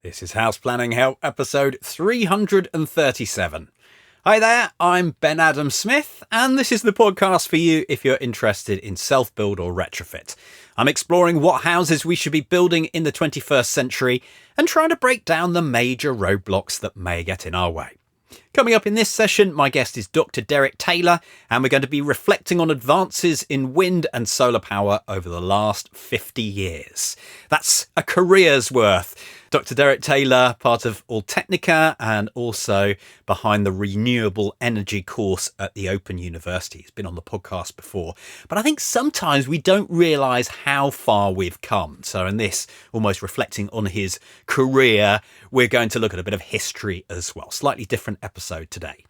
This is House Planning Help episode 337. Hi there, I'm Ben Adam Smith, and this is the podcast for you if you're interested in self-build or retrofit. I'm exploring what houses we should be building in the 21st century and trying to break down the major roadblocks that may get in our way. Coming up in this session, my guest is Dr. Derek Taylor, and we're going to be reflecting on advances in wind and solar power over the last 50 years. That's a career's worth. Dr. Derek Taylor, part of All Technica and also behind the renewable energy course at the Open University. He's been on the podcast before, but I think sometimes we don't realise how far we've come. So in this, almost reflecting on his career, we're going to look at a bit of history as well. Slightly different episode today.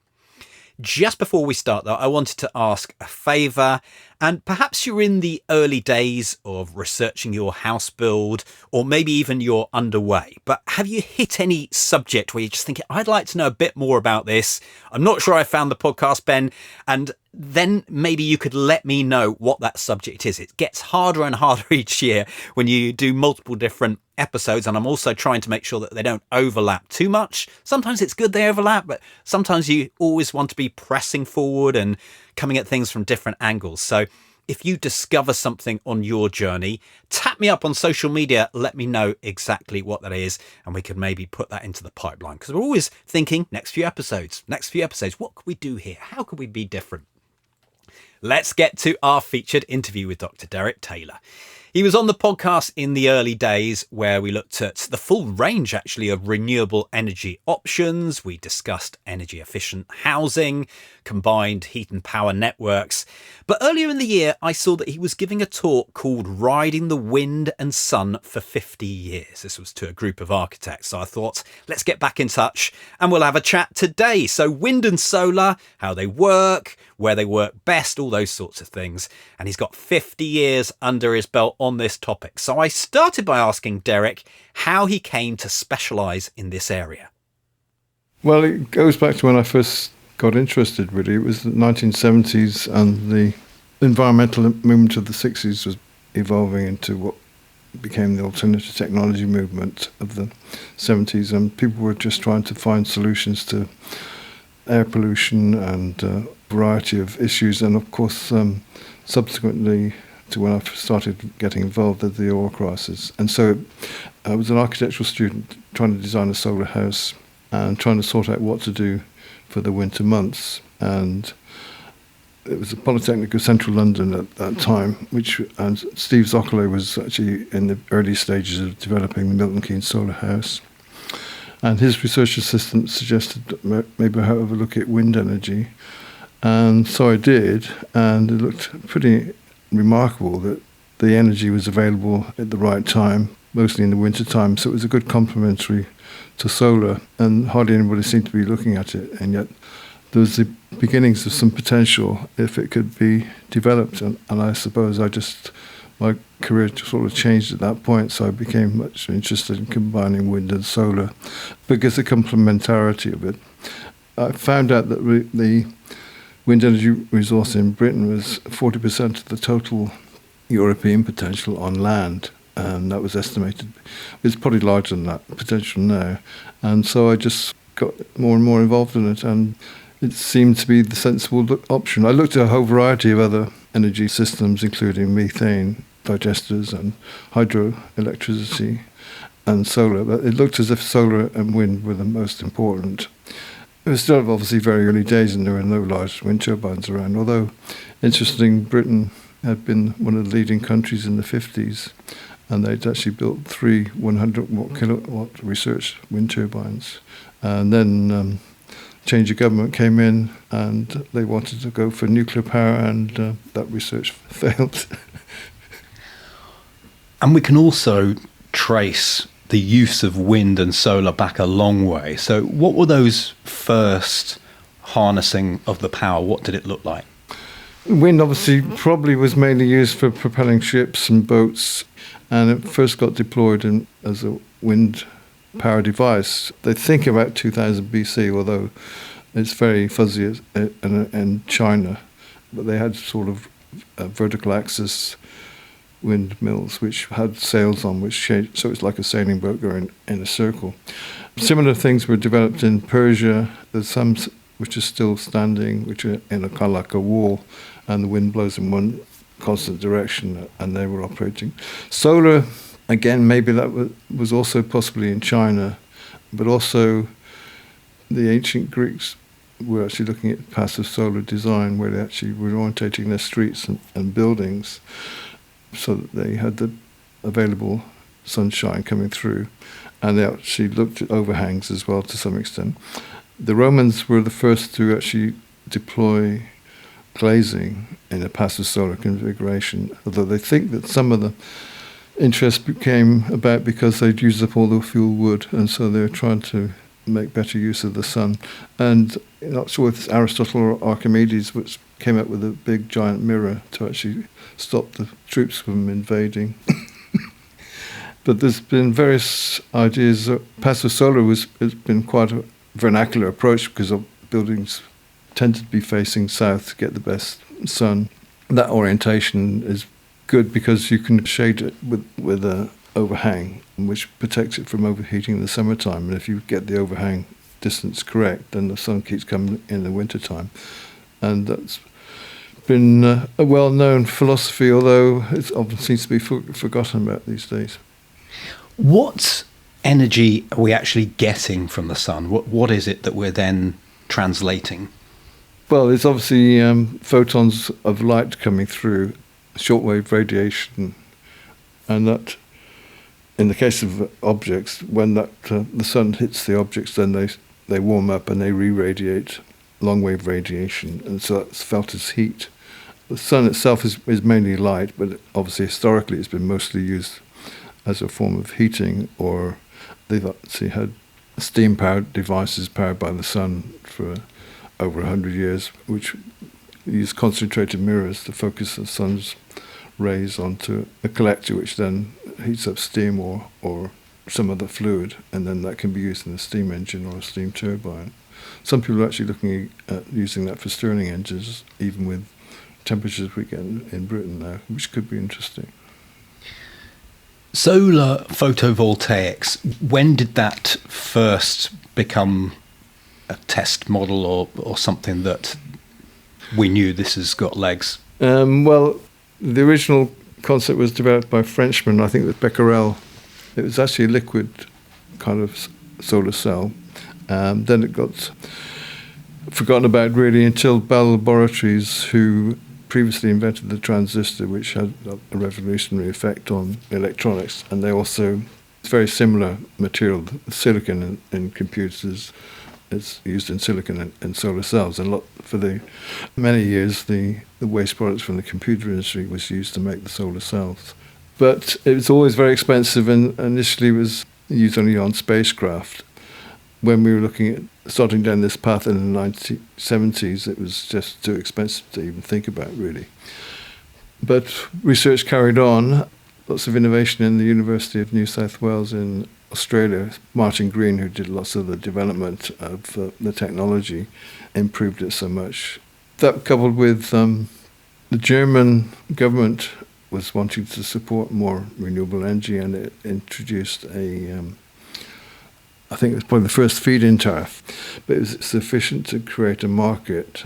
Just before we start, though, I wanted to ask a favour, and perhaps you're in the early days of researching your house build, or maybe even you're underway, but have you hit any subject where you're just thinking, I'd like to know a bit more about this? I'm not sure I found the podcast, Ben, and then maybe you could let me know what that subject is. It gets harder and harder each year when you do multiple different episodes, and I'm also trying to make sure that they don't overlap too much. Sometimes it's good they overlap, but sometimes you always want to be pressing forward and coming at things from different angles. So if you discover something on your journey, tap me up on social media, let me know exactly what that is, and we could maybe put that into the pipeline, because we're always thinking next few episodes, what could we do here? How could we be different? Let's get to our featured interview with Dr. Derek Taylor. He was on the podcast in the early days where we looked at the full range, actually, of renewable energy options. We discussed energy efficient housing, combined heat and power networks. But earlier in the year, I saw that he was giving a talk called Riding the Wind and Sun for 50 Years. This was to a group of architects. So I thought, let's get back in touch and we'll have a chat today. So wind and solar, how they work, where they work best, all those sorts of things. And he's got 50 years under his belt on this topic. So I started by asking Derek how he came to specialise in this area. Well, it goes back to when I first got interested, really. It was the 1970s, and the environmental movement of the 60s was evolving into what became the alternative technology movement of the 70s, and people were just trying to find solutions to air pollution and a variety of issues, and of course subsequently to when I started getting involved with the oil crisis. And so I was an architectural student trying to design a solar house and trying to sort out what to do for the winter months. And it was a Polytechnic of Central London at that time, and Steve Zocolo was actually in the early stages of developing the Milton Keynes solar house. And his research assistant suggested that maybe I have a look at wind energy. And so I did, and it looked pretty remarkable that the energy was available at the right time, mostly in the winter time. So it was a good complementary to solar, and hardly anybody seemed to be looking at it. And yet there was the beginnings of some potential if it could be developed. And I suppose my career sort of changed at that point, so I became much interested in combining wind and solar because the complementarity of it. I found out that the wind energy resource in Britain was 40% of the total European potential on land, and that was estimated. It's probably larger than that potential now. And so I just got more and more involved in it, and it seemed to be the sensible option. I looked at a whole variety of other energy systems, including methane digesters and hydroelectricity and solar, but it looked as if solar and wind were the most important. It was still obviously very early days, and there were no large wind turbines around, although, interesting, Britain had been one of the leading countries in the 50s, and they'd actually built 3 100 kilowatt research wind turbines. And then change of government came in, and they wanted to go for nuclear power, and that research failed. And we can also trace the use of wind and solar back a long way. So what were those first harnessing of the power? What did it look like? Wind obviously probably was mainly used for propelling ships and boats, and it first got deployed as a wind power device. They think about 2000 BC, although it's very fuzzy in China. But they had sort of vertical axis windmills, which had sails on, which shaped, so it's like a sailing boat going in a circle. Similar things were developed in Persia. There's some which are still standing, which are in a kind of like a wall, and the wind blows in one constant direction, and they were operating. Solar, again, maybe that was also possibly in China, but also the ancient Greeks were actually looking at passive solar design, where they actually were orientating their streets and buildings so that they had the available sunshine coming through, and they actually looked at overhangs as well to some extent. The Romans were the first to actually deploy glazing in a passive solar configuration, although they think that some of the interest came about because they'd used up all the fuel wood, and so they were trying to make better use of the sun. And not sure if it's Aristotle or Archimedes which came up with a big giant mirror to actually stop the troops from invading. But there's been various ideas. Passive solar has been quite a vernacular approach because buildings tend to be facing south to get the best sun. That orientation is good because you can shade it with a overhang, which protects it from overheating in the summertime. And if you get the overhang distance correct, then the sun keeps coming in the wintertime. And that's been a well-known philosophy, although it often seems to be forgotten about these days. What energy are we actually getting from the sun? What is it that we're then translating? Well, it's obviously photons of light coming through, shortwave radiation, and that, in the case of objects, when that the sun hits the objects, then they warm up and they re-radiate long-wave radiation, and so that's felt as heat. The sun itself is mainly light, but obviously historically it's been mostly used as a form of heating, or they've actually had steam-powered devices powered by the sun for over 100 years, which use concentrated mirrors to focus the sun's rays onto a collector, which then heats up steam or some other fluid, and then that can be used in a steam engine or a steam turbine. Some people are actually looking at using that for Stirling engines, even with temperatures we get in Britain now, which could be interesting. Solar photovoltaics, when did that first become a test model or something that we knew this has got legs? Well, the original concept was developed by Frenchmen, I think with Becquerel. It was actually a liquid kind of solar cell. Then it got forgotten about really until Bell Laboratories, who previously invented the transistor, which had a revolutionary effect on electronics. And they also, it's very similar material, silicon in computers. It's used in silicon in solar cells, and for many years the waste products from the computer industry was used to make the solar cells. But it was always very expensive, and initially was used only on spacecraft. When we were looking at starting down this path in the 1970s, it was just too expensive to even think about, really. But research carried on. Lots of innovation in the University of New South Wales in Australia. Martin Green, who did lots of the development of the technology, improved it so much. That, coupled with the German government was wanting to support more renewable energy, and it introduced I think it was probably the first feed-in tariff, but it was sufficient to create a market,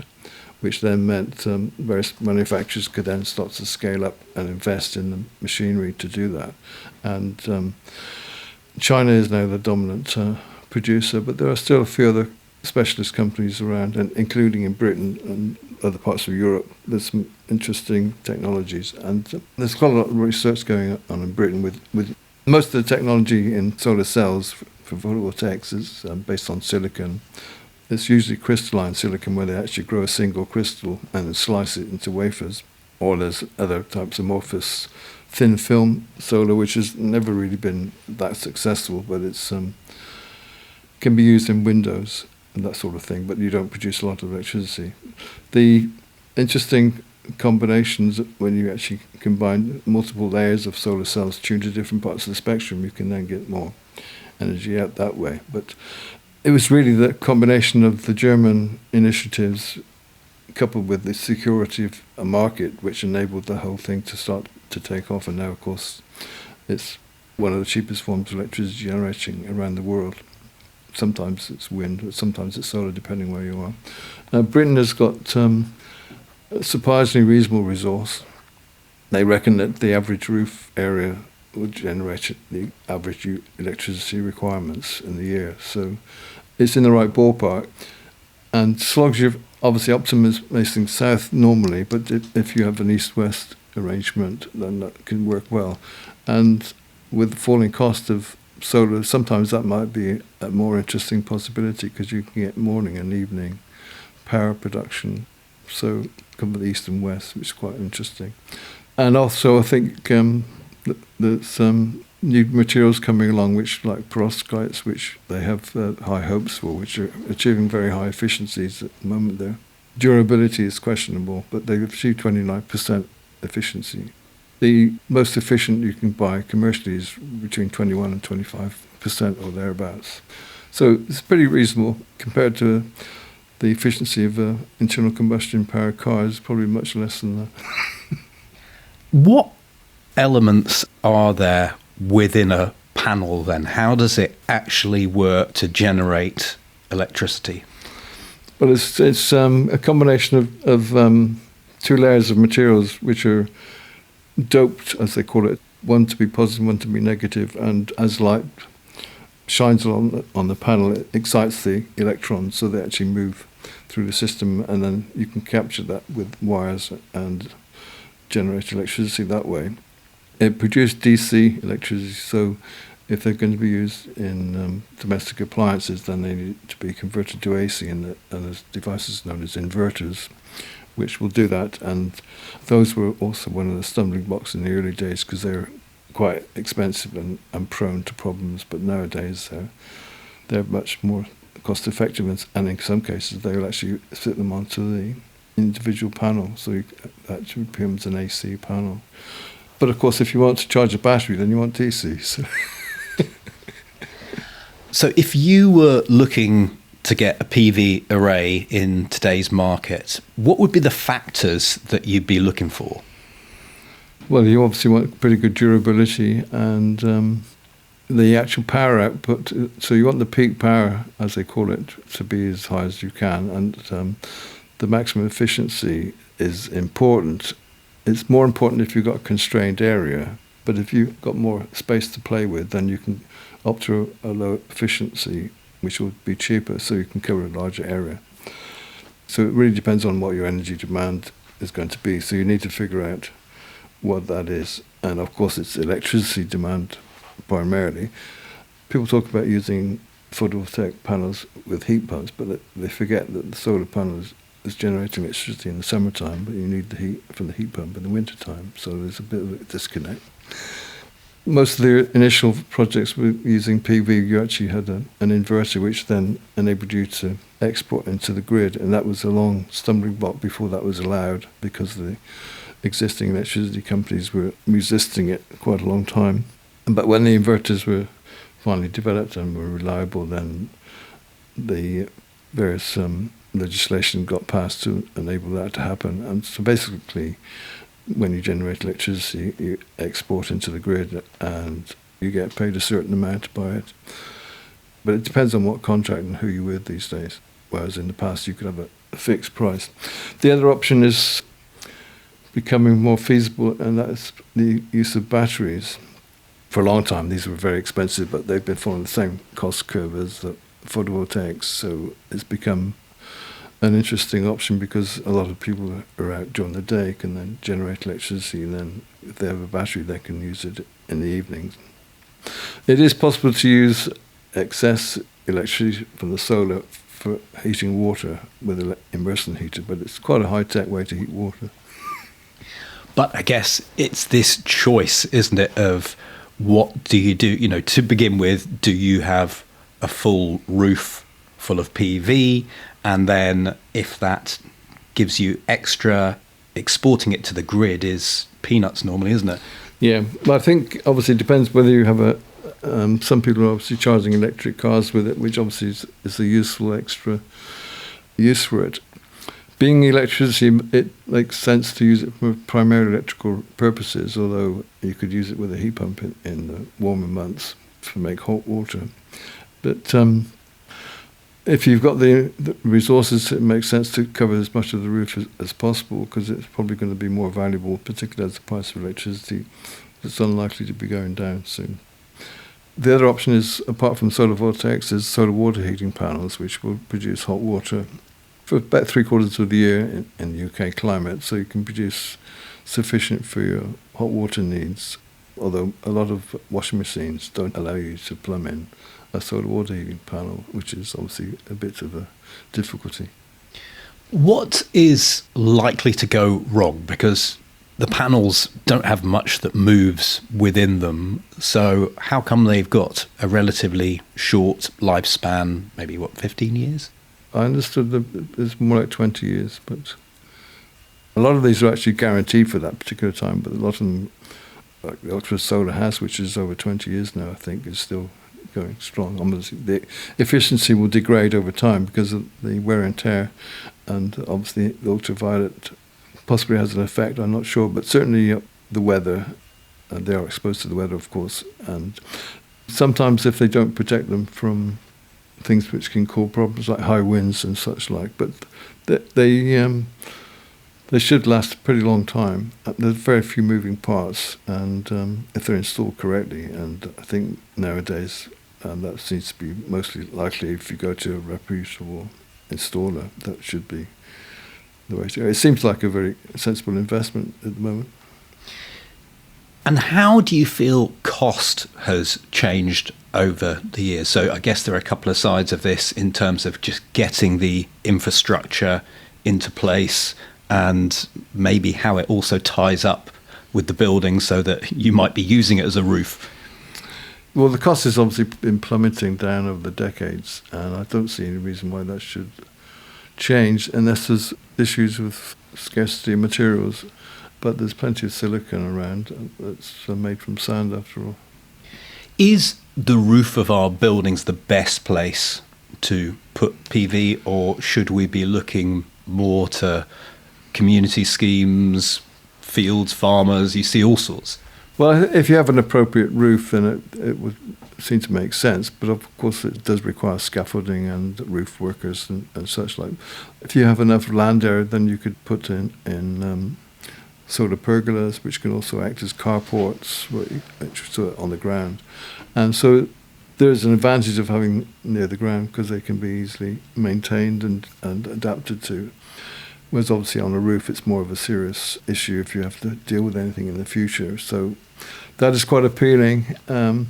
which then meant various manufacturers could then start to scale up and invest in the machinery to do that. And China is now the dominant producer, but there are still a few other specialist companies around, and including in Britain and other parts of Europe. There's some interesting technologies, and there's quite a lot of research going on in Britain with most of the technology in solar cells for photovoltaics is based on silicon. It's usually crystalline silicon, where they actually grow a single crystal and then slice it into wafers. Or there's other types of amorphous thin film solar, which has never really been that successful, but it's can be used in windows and that sort of thing, but you don't produce a lot of electricity. The interesting combinations, when you actually combine multiple layers of solar cells tuned to different parts of the spectrum, you can then get more energy out that way. But it was really the combination of the German initiatives coupled with the security of a market, which enabled the whole thing to start to take off. And now, of course, it's one of the cheapest forms of electricity generating around the world. Sometimes it's wind, but sometimes it's solar, depending where you are. Now, Britain has got a surprisingly reasonable resource. They reckon that the average roof area would generate the average electricity requirements in the year. So it's in the right ballpark. And as long as you're obviously optimizing south normally, but if you have an east-west arrangement, then that can work well. And with the falling cost of solar, sometimes that might be a more interesting possibility because you can get morning and evening power production. So cover the east and west, which is quite interesting. And also I think there's some new materials coming along, which like perovskites, which they have high hopes for, which are achieving very high efficiencies at the moment. Their durability is questionable, but they've achieved 29% efficiency. The most efficient you can buy commercially is between 21 and 25% or thereabouts. So it's pretty reasonable compared to the efficiency of internal combustion powered cars, probably much less than that. What elements are there within a panel then? How does it actually work to generate electricity? Well, it's a combination of two layers of materials which are doped, as they call it, one to be positive, one to be negative, and as light shines on the panel, it excites the electrons so they actually move through the system, and then you can capture that with wires and generate electricity that way. It produces DC electricity, so if they're going to be used in domestic appliances, then they need to be converted to AC, and there's devices known as inverters, which will do that. And those were also one of the stumbling blocks in the early days because they're quite expensive and prone to problems. But nowadays they're much more cost effective, and in some cases they'll actually fit them onto the individual panel, so that becomes an AC panel. But of course, if you want to charge a battery, then you want DC. So if you were looking to get a PV array in today's market, what would be the factors that you'd be looking for? Well, you obviously want pretty good durability and the actual power output. So you want the peak power, as they call it, to be as high as you can, and the maximum efficiency is important. It's more important if you've got a constrained area, but if you've got more space to play with, then you can opt to a low efficiency, which will be cheaper, so you can cover a larger area. So it really depends on what your energy demand is going to be. So you need to figure out what that is. And of course, it's electricity demand primarily. People talk about using photovoltaic panels with heat pumps, but they forget that the solar panels is generating electricity in the summertime, but you need the heat from the heat pump in the wintertime. So there's a bit of a disconnect. Most of the initial projects were using PV. You actually had an inverter, which then enabled you to export into the grid, and that was a long stumbling block before that was allowed because the existing electricity companies were resisting it quite a long time. But when the inverters were finally developed and were reliable, then the various legislation got passed to enable that to happen. And so basically, when you generate electricity, you export into the grid and you get paid a certain amount by it. But it depends on what contract and who you're with these days, whereas in the past you could have a fixed price. The other option is becoming more feasible, and that's the use of batteries. For a long time, these were very expensive, but they've been following the same cost curve as the photovoltaics, so it's become an interesting option because a lot of people are out during the day, can then generate electricity, and then if they have a battery, they can use it in the evenings. It is possible to use excess electricity from the solar for heating water with an immersion heater, but it's quite a high-tech way to heat water. But I guess it's this choice, isn't it, of what do you do? You know, to begin with, do you have a full roof full of PV? And then if that gives you extra, exporting it to the grid is peanuts normally, isn't it? Yeah, well, I think obviously it depends whether you have a, some people are obviously charging electric cars with it, which obviously is a useful extra use for it. Being electricity, it makes sense to use it for primarily electrical purposes, although you could use it with a heat pump in the warmer months to make hot water. But if you've got the resources, it makes sense to cover as much of the roof as possible, because it's probably going to be more valuable, particularly as the price of electricity is unlikely to be going down soon. The other option is, apart from solar voltaics, is solar water heating panels, which will produce hot water for about 3/4 of the year in the UK climate, so you can produce sufficient for your hot water needs, although a lot of washing machines don't allow you to plumb in a solar water heating panel, which is obviously a bit of a difficulty. What is likely to go wrong? Because the panels don't have much that moves within them, so how come they've got a relatively short lifespan, maybe 15 years? I understood that it's more like 20 years, but a lot of these are actually guaranteed for that particular time, but a lot of them, like the Ultra Solar House, which is over 20 years now, I think, is still going strong. Obviously, the efficiency will degrade over time because of the wear and tear, and obviously the ultraviolet possibly has an effect, I'm not sure, but certainly the weather, they are exposed to the weather, of course, and sometimes if they don't protect them from things which can cause problems like high winds and such like, but they should last a pretty long time. There's very few moving parts, and if they're installed correctly, and I think nowadays that seems to be mostly likely if you go to a reputable installer, that should be the way to go. It seems like a very sensible investment at the moment. And how do you feel cost has changed over the years? So I guess there are a couple of sides of this in terms of just getting the infrastructure into place, and maybe how it also ties up with the building so that you might be using it as a roof. Well, the cost has obviously been plummeting down over the decades, and I don't see any reason why that should change unless there's issues with scarcity of materials. But there's plenty of silicon around that's made from sand, after all. Is the roof of our buildings the best place to put PV, or should we be looking more to community schemes, fields, farmers? You see all sorts. Well, if you have an appropriate roof, then it would seem to make sense. But of course, it does require scaffolding and roof workers and such like. If you have enough land area, then you could put in solar pergolas, which can also act as carports, which are on the ground. And so there's an advantage of having near the ground because they can be easily maintained and adapted to. Whereas obviously on a roof, it's more of a serious issue if you have to deal with anything in the future. So that is quite appealing. One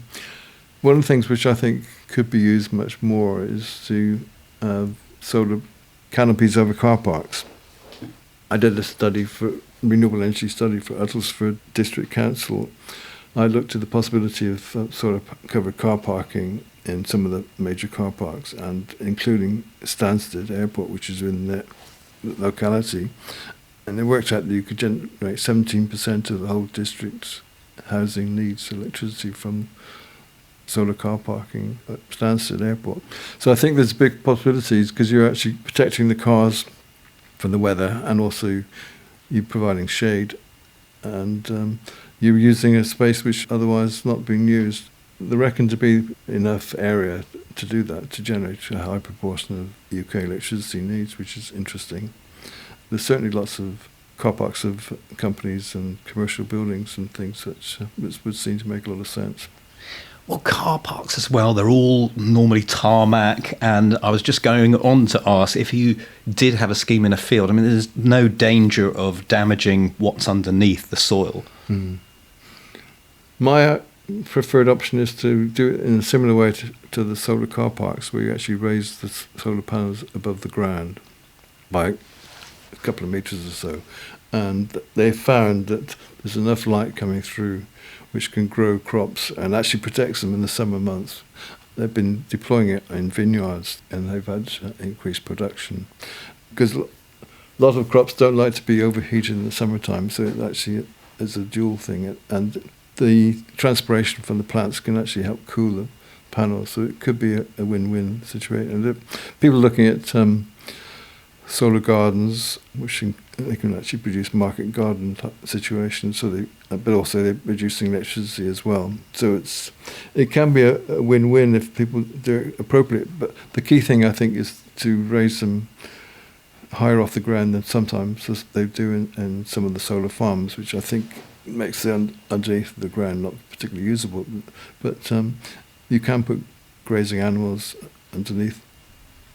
of the things which I think could be used much more is to solar canopies over car parks. I did a renewable energy study for Uttlesford District Council. I looked at the possibility of solar covered car parking in some of the major car parks, and including Stansted Airport, which is in the locality. And it worked out that you could generate 17% of the whole district's housing needs electricity from solar car parking at Stansted Airport. So I think there's big possibilities because you're actually protecting the cars from the weather, and also you're providing shade, and you're using a space which otherwise not being used. There reckon to be enough area to do that, to generate a high proportion of UK electricity needs, which is interesting. There's certainly lots of car parks of companies and commercial buildings and things which would seem to make a lot of sense. Well, car parks as well, they're all normally tarmac, and I was just going on to ask if you did have a scheme in a field, I mean, there's no danger of damaging what's underneath the soil. My preferred option is to do it in a similar way to the solar car parks, where you actually raise the solar panels above the ground by a couple of meters or so, and they found that there's enough light coming through which can grow crops and actually protects them in the summer months. They've been deploying it in vineyards, and they've had increased production. Because a lot of crops don't like to be overheated in the summertime, so it actually is a dual thing. And the transpiration from the plants can actually help cool the panels, so it could be a win-win situation. And people are looking at solar gardens, they can actually produce market garden type situations. But also they're producing electricity as well. So it can be a win-win if people do it appropriately. But the key thing I think is to raise them higher off the ground than sometimes as they do in some of the solar farms, which I think makes the underneath of the ground not particularly usable. But you can put grazing animals underneath.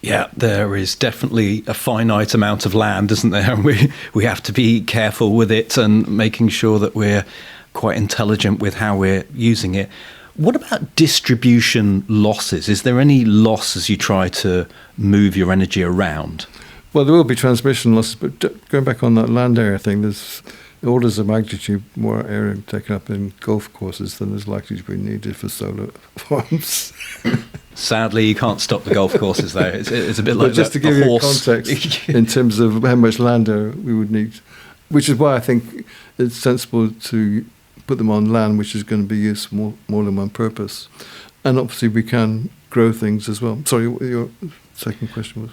Yeah, there is definitely a finite amount of land, isn't there? And we have to be careful with it and making sure that we're quite intelligent with how we're using it. What about distribution losses? Is there any loss as you try to move your energy around? Well, there will be transmission losses, but going back on that land area thing, there's orders of magnitude more area taken up in golf courses than is likely to be needed for solar farms. Sadly, you can't stop the golf courses, though. It's a bit like just to give you context in terms of how much land area we would need, which is why I think it's sensible to put them on land which is going to be used for more than one purpose. And obviously we can grow things as well. Sorry, what your second question was?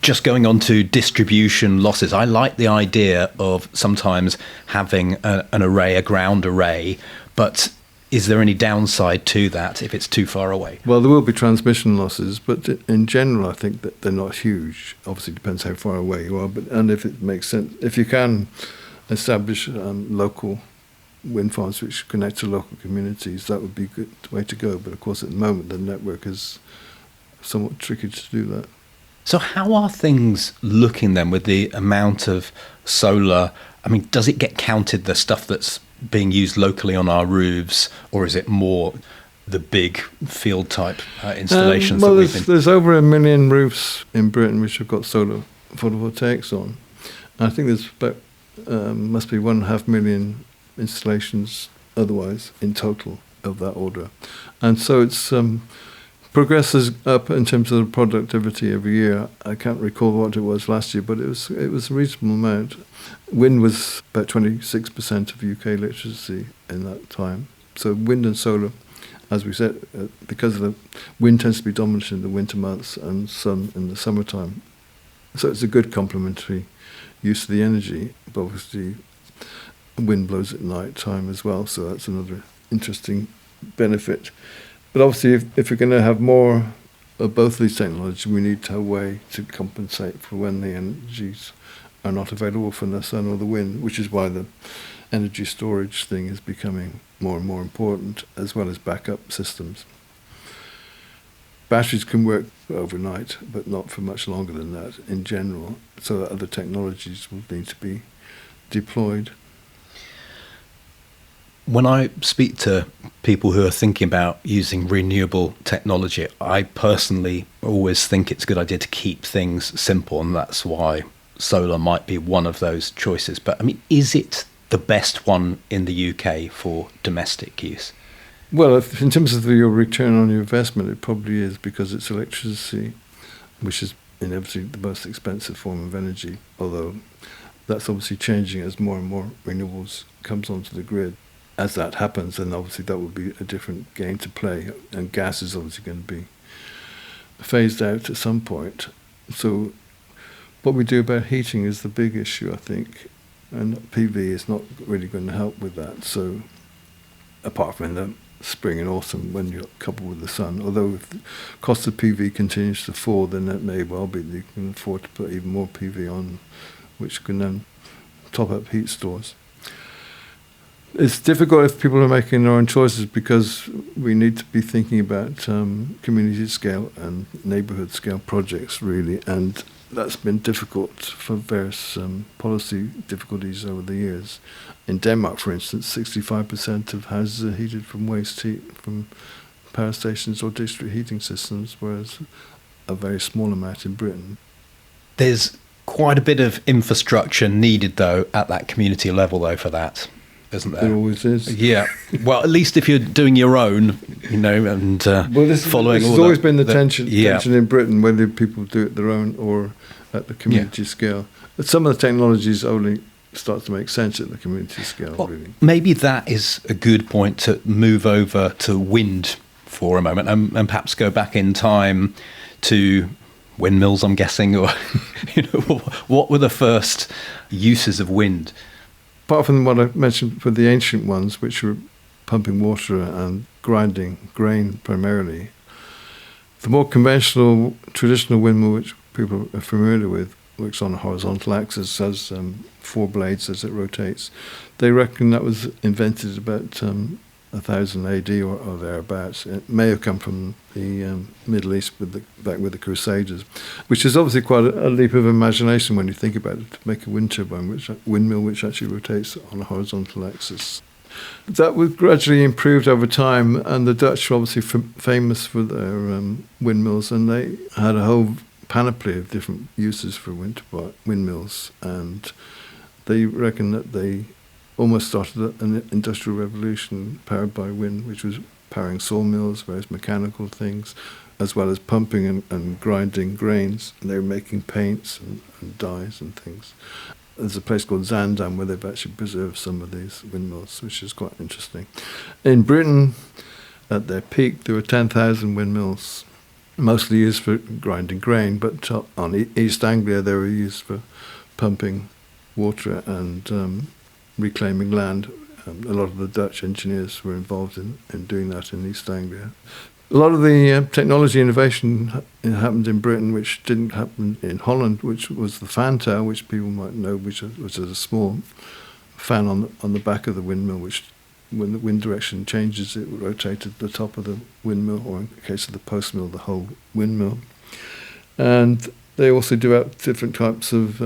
Just going on to distribution losses, I like the idea of sometimes having an array, a ground array, but is there any downside to that if it's too far away? Well, there will be transmission losses, but in general I think that they're not huge. Obviously it depends how far away you are, and if it makes sense. If you can establish local wind farms which connect to local communities, that would be a good way to go. But of course at the moment the network is somewhat tricky to do that. So how are things looking then with the amount of solar? I mean, does it get counted, the stuff that's being used locally on our roofs, or is it more the big field type installations? Well, there's over 1 million roofs in Britain which have got solar photovoltaics on. And I think there's about must be 1.5 million installations otherwise in total of that order. And so it's progresses up in terms of the productivity every year. I can't recall what it was last year, but it was a reasonable amount. Wind was about 26% of UK electricity in that time. So wind and solar, as we said, because of the wind tends to be dominant in the winter months and sun in the summertime. So it's a good complementary use of the energy. But obviously, wind blows at night time as well, so that's another interesting benefit. But obviously, if we're going to have more of both these technologies, we need to have a way to compensate for when the energies are not available from the sun or the wind, which is why the energy storage thing is becoming more and more important, as well as backup systems. Batteries can work overnight, but not for much longer than that in general, so that other technologies will need to be deployed. When I speak to people who are thinking about using renewable technology, I personally always think it's a good idea to keep things simple, and that's why solar might be one of those choices. But I mean, is it the best one in the UK for domestic use? Well, in terms of your return on your investment, it probably is, because it's electricity, which is inevitably the most expensive form of energy, although that's obviously changing as more and more renewables comes onto the grid. As that happens, then obviously that will be a different game to play, and gas is obviously going to be phased out at some point. So what we do about heating is the big issue, I think, and PV is not really going to help with that. So apart from in the spring and autumn when you're coupled with the sun, although if the cost of PV continues to fall, then that may well be that you can afford to put even more PV on, which can then top up heat stores. It's difficult if people are making their own choices, because we need to be thinking about community scale and neighbourhood scale projects, really, and that's been difficult for various policy difficulties over the years. In Denmark, for instance, 65% of houses are heated from waste heat from power stations or district heating systems, whereas a very small amount in Britain. There's quite a bit of infrastructure needed, though, at that community level, though, for that. Isn't there? It always is. Yeah. Well, at least if you're doing your own, and following this all has always been the tension in Britain, whether people do it their own or at the community scale. But some of the technologies only start to make sense at the community scale, well, really. Maybe that is a good point to move over to wind for a moment, and perhaps go back in time to Windmills, I'm guessing, or what were the first uses of wind? Apart from what I mentioned for the ancient ones, which were pumping water and grinding grain primarily, the more conventional, traditional windmill, which people are familiar with, works on a horizontal axis, has 4 blades as it rotates. They reckon that was invented about 1000 AD or thereabouts. It may have come from the Middle East back with the Crusaders, which is obviously quite a leap of imagination when you think about it, to make a wind turbine, windmill which actually rotates on a horizontal axis. That was gradually improved over time, and the Dutch were obviously famous for their windmills, and they had a whole panoply of different uses for windmills, and they reckon that they almost started an industrial revolution powered by wind, which was powering sawmills, various mechanical things, as well as pumping and grinding grains. And they were making paints and dyes and things. There's a place called Zaandam where they've actually preserved some of these windmills, which is quite interesting. In Britain, at their peak, there were 10,000 windmills, mostly used for grinding grain, but on East Anglia they were used for pumping water and reclaiming land. A lot of the Dutch engineers were involved in doing that in East Anglia. A lot of the technology innovation happened in Britain, which didn't happen in Holland, which was the fantail, which people might know, which is a small fan on the back of the windmill, which, when the wind direction changes, it rotated the top of the windmill, or in the case of the post mill, the whole windmill. And they also developed different types of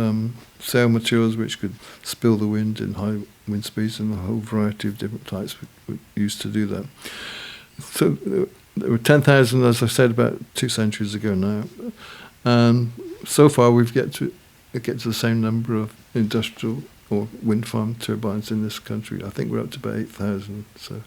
sail materials which could spill the wind in high wind speeds, and a whole variety of different types were used to do that. So there were 10,000, as I said, about 2 centuries ago now. And so far we've get to the same number of industrial or wind farm turbines in this country. I think we're up to about 8,000. So,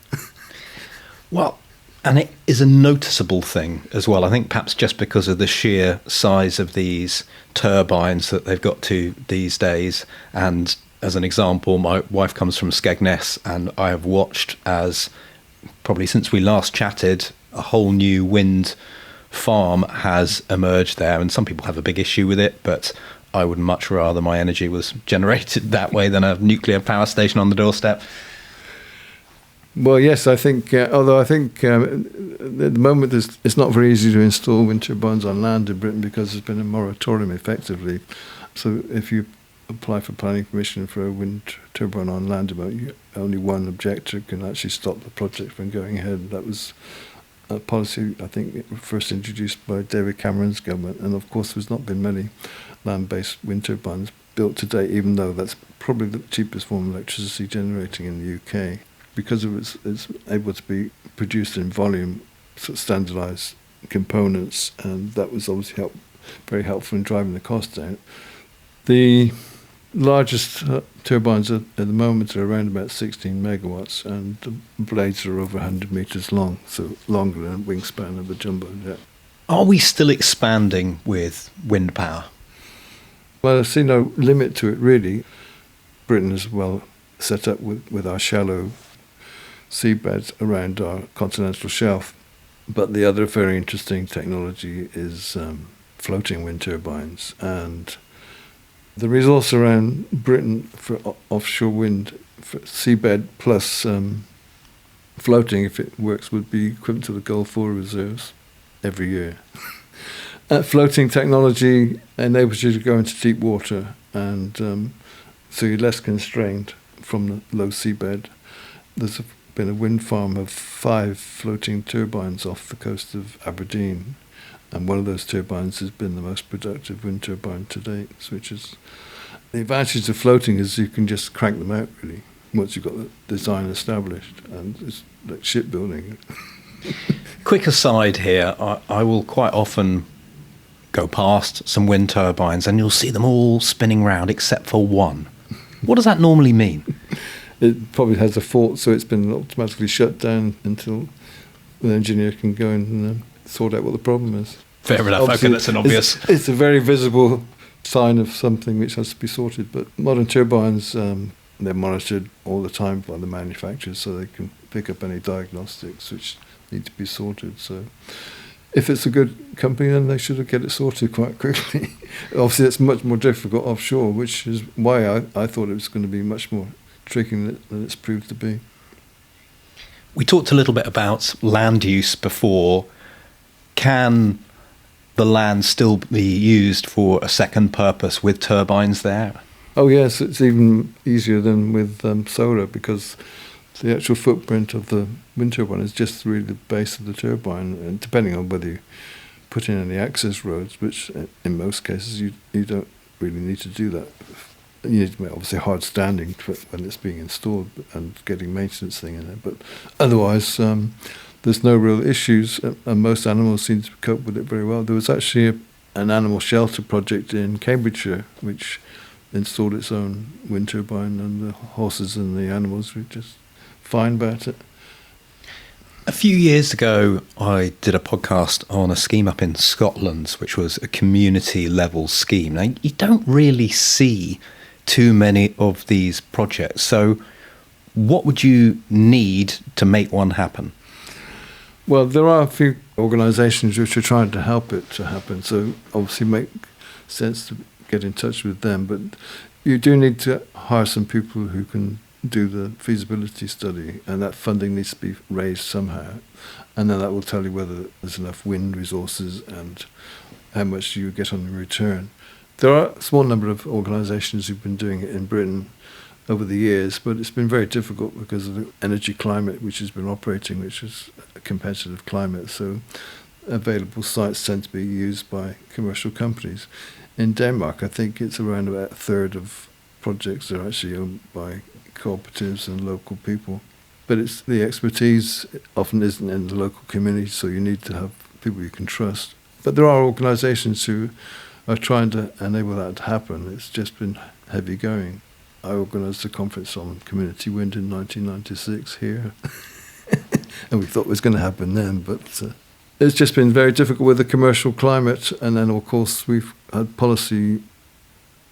well, and it is a noticeable thing as well. I think perhaps just because of the sheer size of these turbines that they've got to these days. And as an example, my wife comes from Skegness, and I have watched as, probably since we last chatted, a whole new wind farm has emerged there. And some people have a big issue with it, but I would much rather my energy was generated that way than a nuclear power station on the doorstep. Well, yes, I think, although I think at the moment it's not very easy to install wind turbines on land in Britain because there's been a moratorium effectively. So if you apply for planning permission for a wind turbine on land, only one objector can actually stop the project from going ahead. That was a policy, I think, first introduced by David Cameron's government. And of course, there's not been many land-based wind turbines built to date, even though that's probably the cheapest form of electricity generating in the UK. Because of it's able to be produced in volume, sort of standardised components, and that was obviously very helpful in driving the cost down. The largest turbines at the moment are around about 16 megawatts, and the blades are over 100 metres long, so longer than a wingspan of a jumbo jet. Are we still expanding with wind power? Well, I see no limit to it, really. Britain is well set up with our shallow seabeds around our continental shelf. But the other very interesting technology is floating wind turbines. And the resource around Britain for offshore wind, for seabed plus floating, if it works, would be equivalent to the Gulf War reserves every year. Floating technology enables you to go into deep water, and so you're less constrained from the low seabed. There's been a wind farm of 5 floating turbines off the coast of Aberdeen, and one of those turbines has been the most productive wind turbine to date, which is the advantage of floating is you can just crank them out, really, once you've got the design established, and it's like shipbuilding. Quick aside here, I will quite often go past some wind turbines and you'll see them all spinning round except for one. What does that normally mean? It probably has a fault, so it's been automatically shut down until the engineer can go and sort out what the problem is. Fair enough. Okay, that's an obvious. It's a very visible sign of something which has to be sorted. But modern turbines, they're monitored all the time by the manufacturers, so they can pick up any diagnostics which need to be sorted. So if it's a good company, then they should get it sorted quite quickly. Obviously, it's much more difficult offshore, which is why I thought it was going to be much more tricky than it's proved to be. We talked a little bit about land use before. Can the land still be used for a second purpose with turbines there? Oh yes, it's even easier than with solar, because the actual footprint of the wind turbine is just really the base of the turbine, and depending on whether you put in any access roads, which in most cases you don't really need to do that. You need to make obviously hard standing when it's being installed and getting maintenance thing in it, but otherwise there's no real issues, and most animals seem to cope with it very well. There was actually an animal shelter project in Cambridgeshire which installed its own wind turbine, and the horses and the animals were just fine about it. A few years ago, I did a podcast on a scheme up in Scotland, which was a community level scheme. Now, you don't really see too many of these projects. So what would you need to make one happen? Well, there are a few organisations which are trying to help it to happen, so obviously make sense to get in touch with them, but you do need to hire some people who can do the feasibility study, and that funding needs to be raised somehow, and then that will tell you whether there's enough wind resources and how much you get on in return. There are a small number of organisations who've been doing it in Britain over the years, but it's been very difficult because of the energy climate which has been operating, which is a competitive climate, so available sites tend to be used by commercial companies. In Denmark, I think it's around about a third of projects are actually owned by cooperatives and local people. But it's the expertise often isn't in the local community, so you need to have people you can trust. But there are organisations who are trying to enable that to happen. It's just been heavy going. I organised a conference on community wind in 1996 here, and we thought it was going to happen then, but it's just been very difficult with the commercial climate, and then of course we've had policy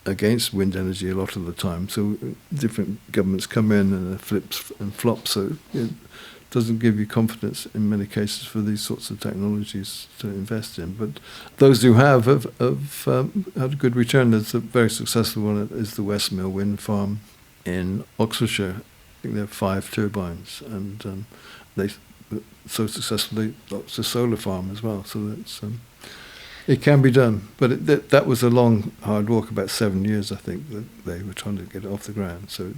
against wind energy a lot of the time, so different governments come in and it flips and flops, so it doesn't give you confidence in many cases for these sorts of technologies to invest in. But those who have had a good return. There's a very successful one, is the Westmill Wind Farm in Oxfordshire. I think they have 5 turbines, and they so successfully it's a solar farm as well, so that's it can be done, but that was a long hard walk, about 7 years I think that they were trying to get it off the ground, so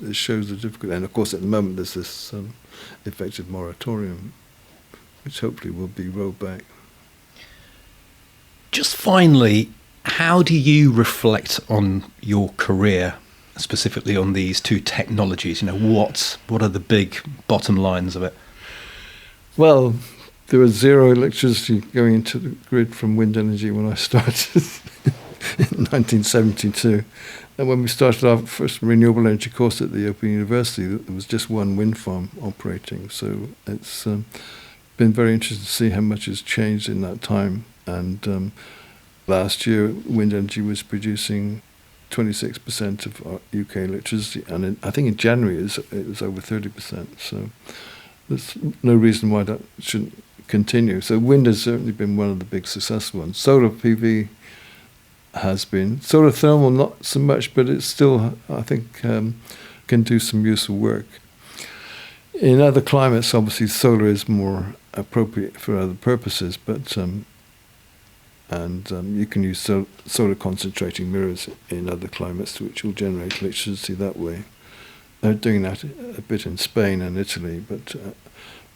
it shows the difficulty. And of course at the moment there's this effective moratorium which hopefully will be rolled back. Just finally, how do you reflect on your career, specifically on these two technologies? What are the big bottom lines of it? Well, there was zero electricity going into the grid from wind energy when I started in 1972. And when we started our first renewable energy course at the Open University, there was just one wind farm operating. So it's been very interesting to see how much has changed in that time. And last year, wind energy was producing 26% of our UK electricity. And I think in January it was over 30%. So there's no reason why that shouldn't continue. So wind has certainly been one of the big successful ones. Solar PV has been. Solar thermal, not so much, but it's still, I think, can do some useful work. In other climates, obviously, solar is more appropriate for other purposes, but you can use solar concentrating mirrors in other climates, which will generate electricity that way. They're doing that a bit in Spain and Italy, but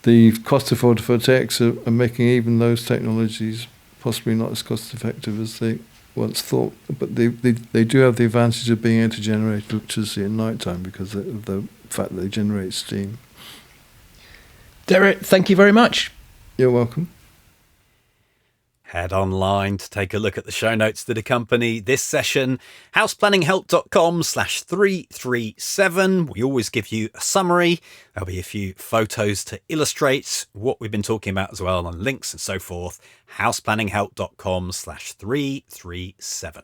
the cost of photovoltaics are making even those technologies possibly not as cost effective as they once thought. But they do have the advantage of being able to generate electricity at night time because of the fact that they generate steam. Derek, thank you very much. You're welcome. Head online to take a look at the show notes that accompany this session. houseplanninghelp.com/337. We always give you a summary. There'll be a few photos to illustrate what we've been talking about as well, and links and so forth. houseplanninghelp.com/337.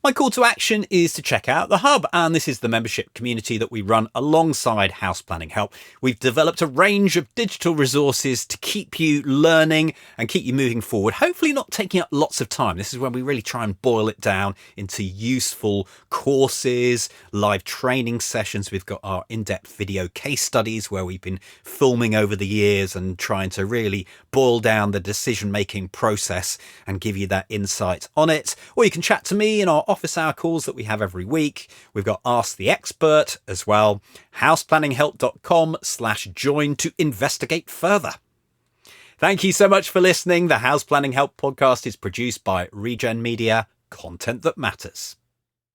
My call to action is to check out the Hub, and this is the membership community that we run alongside House Planning Help. We've developed a range of digital resources to keep you learning and keep you moving forward, hopefully not taking up lots of time. This is when we really try and boil it down into useful courses, live training sessions. We've got our in-depth video case studies where we've been filming over the years and trying to really boil down the decision-making process and give you that insight on it. Or you can chat to me in our office hour calls that we have every week. We've got Ask the Expert as well. houseplanninghelp.com/join to investigate further. Thank you so much for listening. The House Planning Help podcast is produced by Regen Media, content that matters.